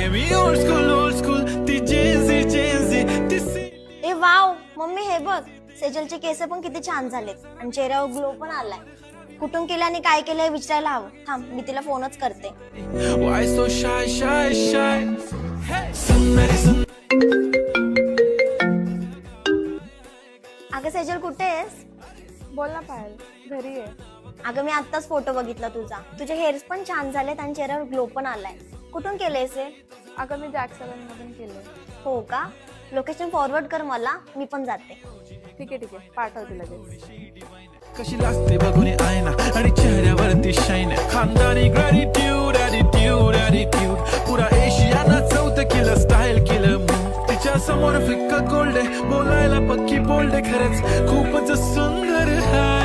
आहे मी old school ती Gen Z ए wow mummy हे बघ, सेजलचे केस पण किती छान झालेत आणि चेहऱ्यावर ग्लो पण आलाय. कुठून केलं आणि काय केलं हे विचारायला हवं. थांब मी तिला फोनच करते. Why so shy? Hey. अगं सेजल कुठे आहेस? बोल ना पायल, घरी आहे. अगं मी आत्ताच फोटो बघितला तुझा. तुझे हेअर्स पण छान झालेत आणि चेहऱ्यावर ग्लो पण आलाय. कुठून केलंयस हे? अगं मी जॅक्सलन मधून केलंय. हो का? लोकेशन फॉरवर्ड कर मला, मी पण जाते. ठीक आहे पाठवते लगेच. कशी लागते बघून आयना आणि चेहऱ्यावरती शाईन खानदानी ॲटिट्यूड पुरा एशियाना चौथ केलं स्टाईल केलं मूव तिच्या समोर फिक्का गोल्ड बोलायला पक्की बोल्ड खरंच खूपच सुंदर हाय